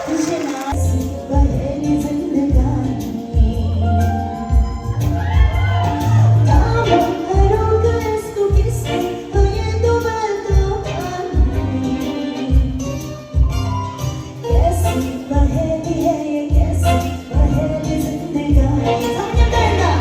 तुझे नाज़ पहली जिंदगानी ताबों करूँगा इसको किससे तो ये तो बता पानी कैसी पहेली है ये कैसी पहेली जिंदगानी समझ करना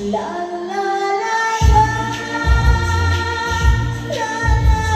ला ला ला ला ला ला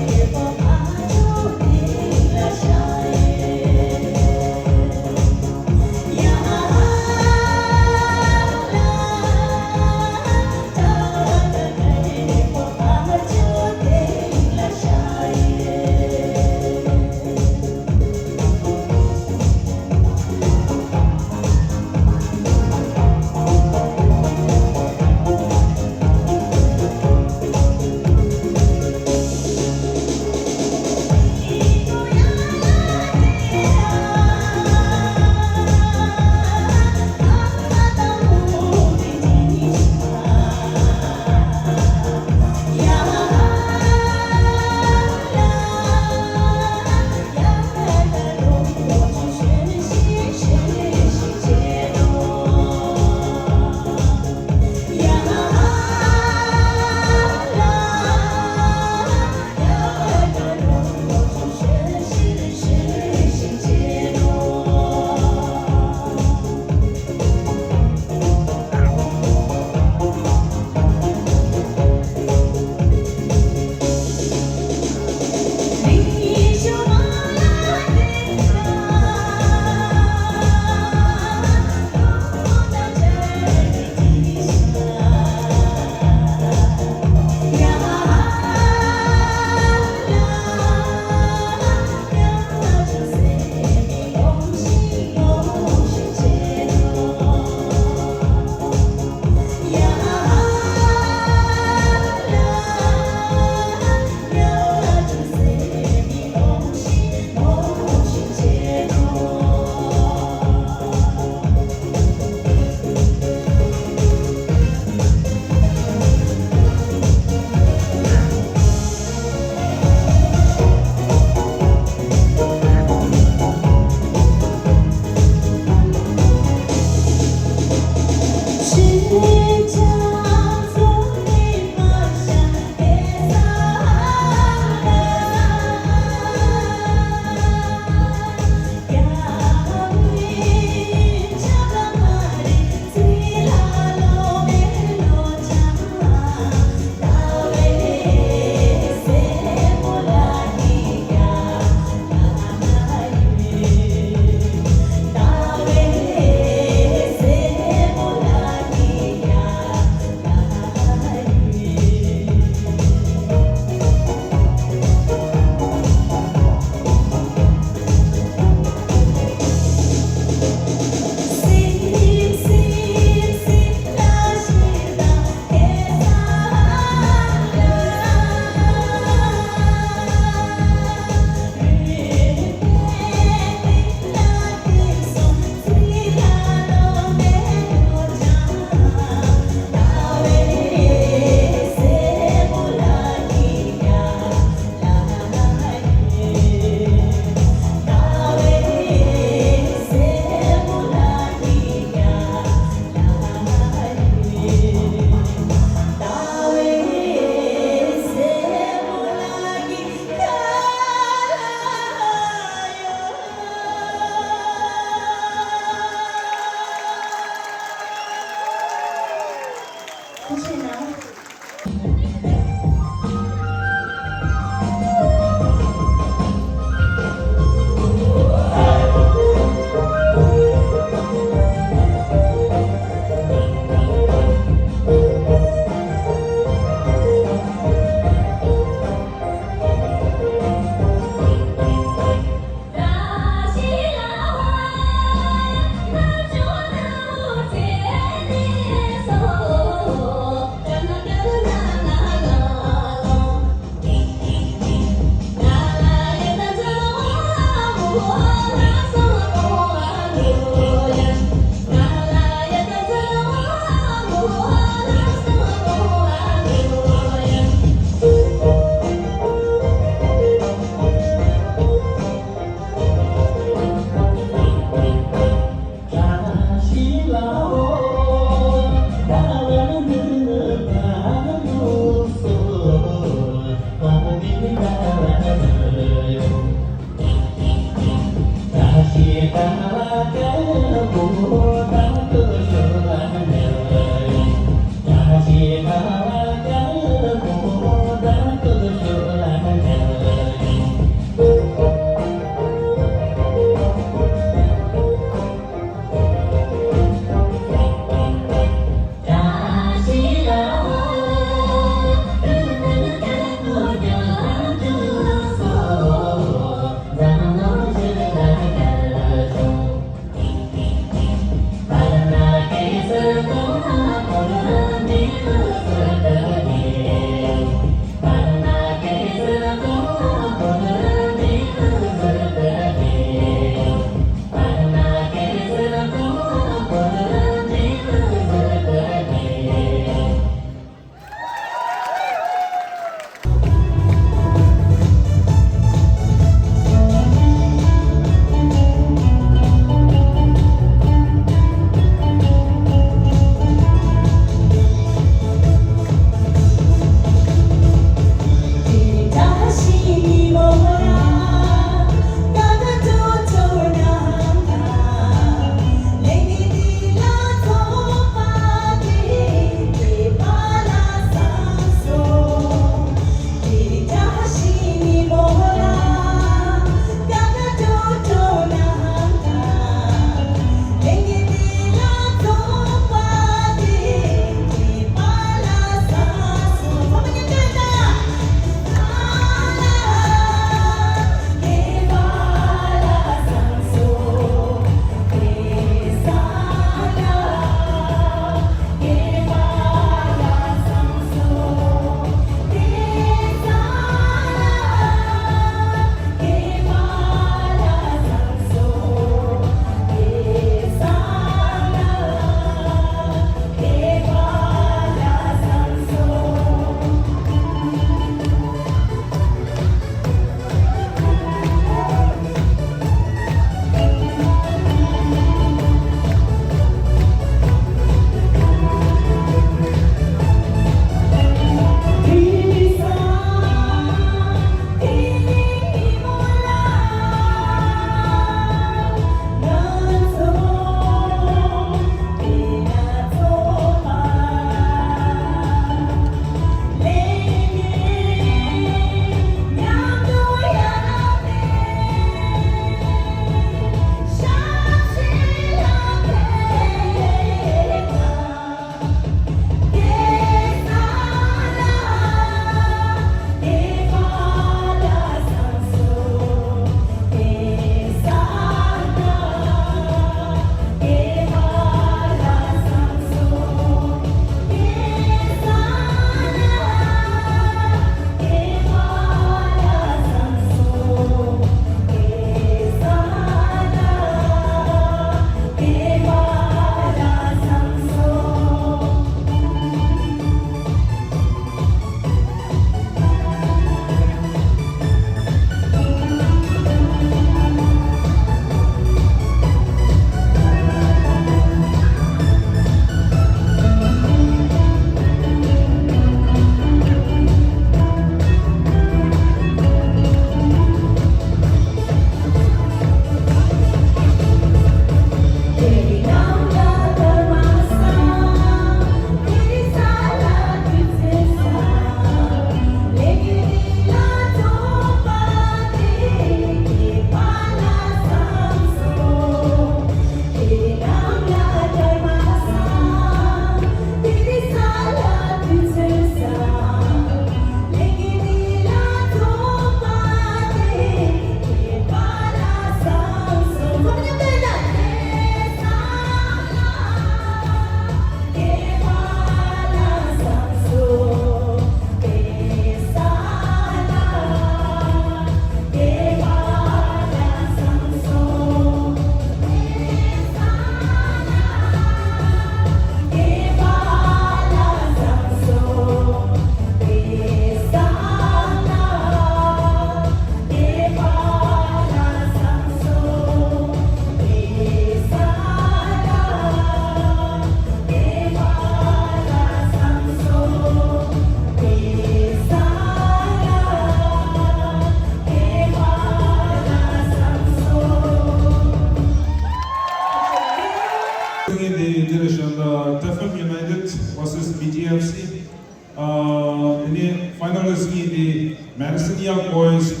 파이널리스트이 Madison Young Boys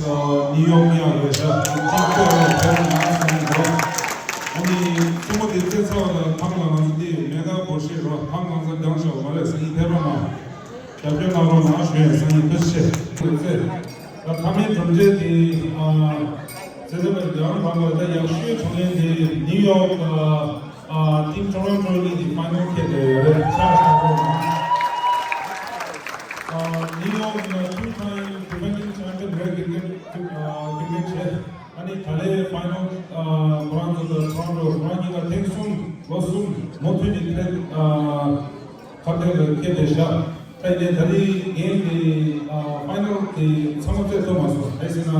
뉴욕이야에서 팀들을 나왔습니다. 아니 중국 대표서 방랑한데 내가 보시로 방랑선 당시 말해서 이 대로나 대표나로 나와주셔서 이것이 그래서 다음에 존재디 제대로 영 방법에 역시 정해진 뉴욕 팀 토론토니 파이널 캐리어를 찾아서 뉴욕이나 two-time defending champion cricket 아니 달에 파이널 브라운드 토론토 브라운드가 땡숨 로숨 모티니 카테를 캐대샤 이제 달이 게임 파이널 상업제도 맞서 하이스나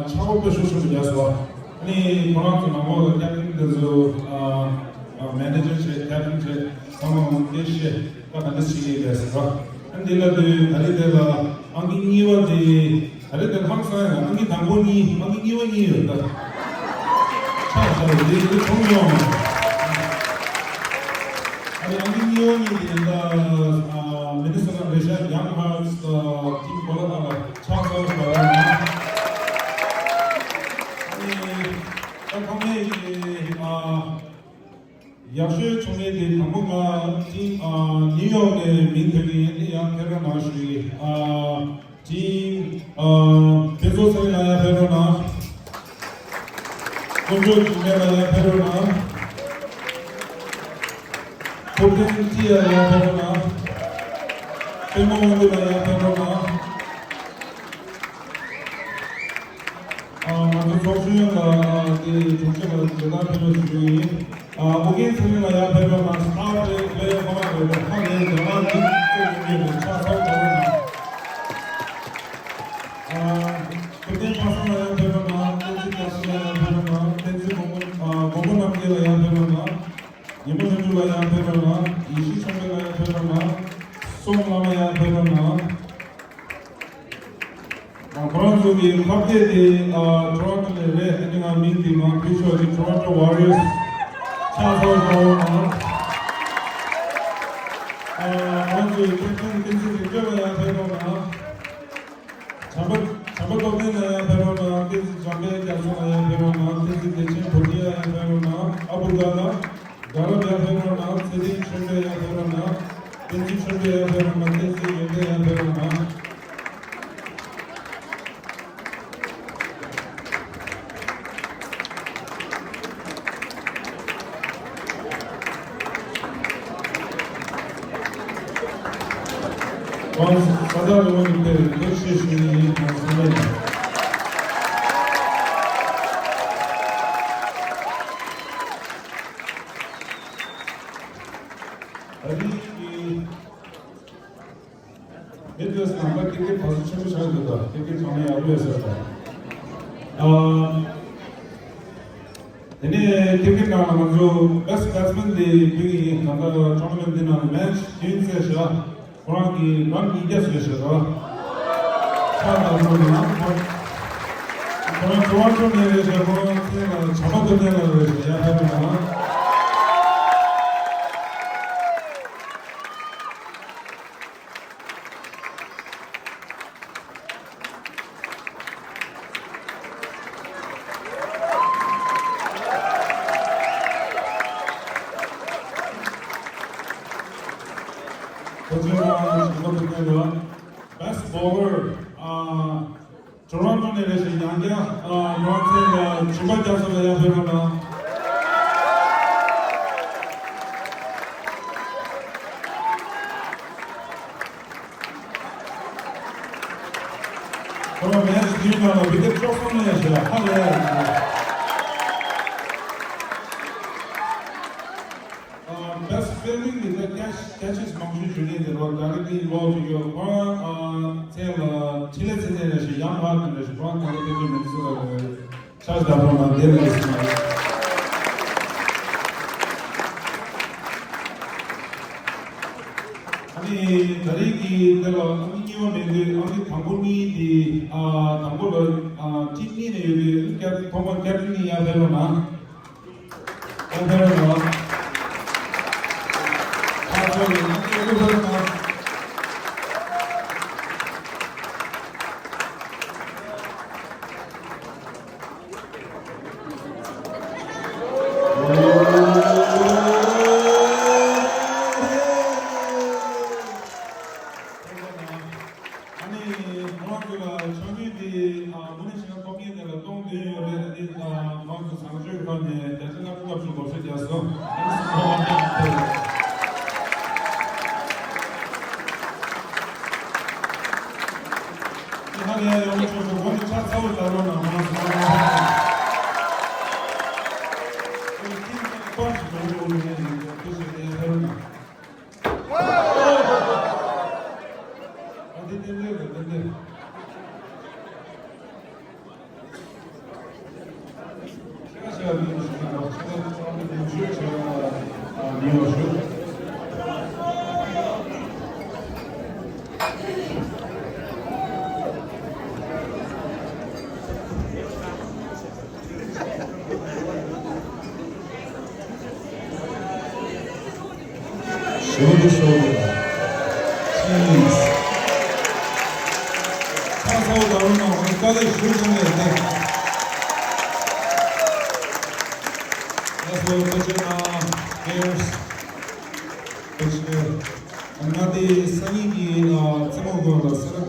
차고표 수술을 야서 아니 브라운드 나무 캡틴들도 매니저 캡틴 상황 대시 같은 시기에 대해서 한딜라들 다리대가 안기니와디 다리대 항상 안기 당본이 안기니와니였다. 자, 이제 종료. 아니 안기니와니 된다. 미니스터 레샤 양하스 팀 보다가 차서 말하는. 아니 방에 역시 총회의 당분간 뉴욕의 민들이 양태로나시 팀 베조세나야 베로나 곤조주메나야 베로나 포텐티아야 베로나 페모원드나야 베로나 먼저 조수영과 정체가 대단히 중요히 오긴 세미나야 배변나 스타트 플레이어 하나를 하게 전환 중에 차서 보나 그때 파스나야 배변나 댄스 가스나야 배변나 댄스 고분 남기나야 배변나 예문현주나야 배변나 이시청배나야 배변나 송라마야 배변나 그런 쪽이 갑자기 토론토에 행정한 민팀은 비주얼이 토론토 워리어스 차서보나 먼저 캡틴 댄스 대표야 배로나 잡아도내야 배로나 댄스 잠배 약속나야 배로나 댄스 대신 보디야 배로나 아부다나 가라비아 배로나 세딩 철배야 배로나 댄스 철배야 배로나 댄스 연대야 배로나 사자 의원님들 해주실 수 있는 말씀을 예들어서 아마 그렇게 벌써 최고 잘한다. 그렇게 전에 야구했었다. 얘네 그렇게 먼저 베스트 배트스맨들이 여기 나가 토너먼트는 매치 인셋이야. 오랑이 런 이겼어요. 차다보나 그런 토론토 내에서 그런 잡아들려고 그래서 야하면 Best bowler 토론토 내에서 양기야 너한테 주발 잡서야 되나 그럼 매치 뒤에는 밑에 조금 내셔 하래 Best fielding is a catches function 중에 들어 directly involved in your 칠레스네시 양화하는 그런 관계들이 있어서 찾아보면 되겠습니다. 아니 다리기 내가 안기원에 어디 당분이 당분을 팀이네 여기 동원 캐빈이야 되려나? 되려나? Moangula, Changidi, Munishan Komi, the Tongi, Monk Sanju, there's another option of it as well. 하게 오늘 먼저 차 사올 나로나 shoulder, cheese. Pass out the room now. We've got a shoes in there. That's what we're putting hairs. I'm not the sunny, some of the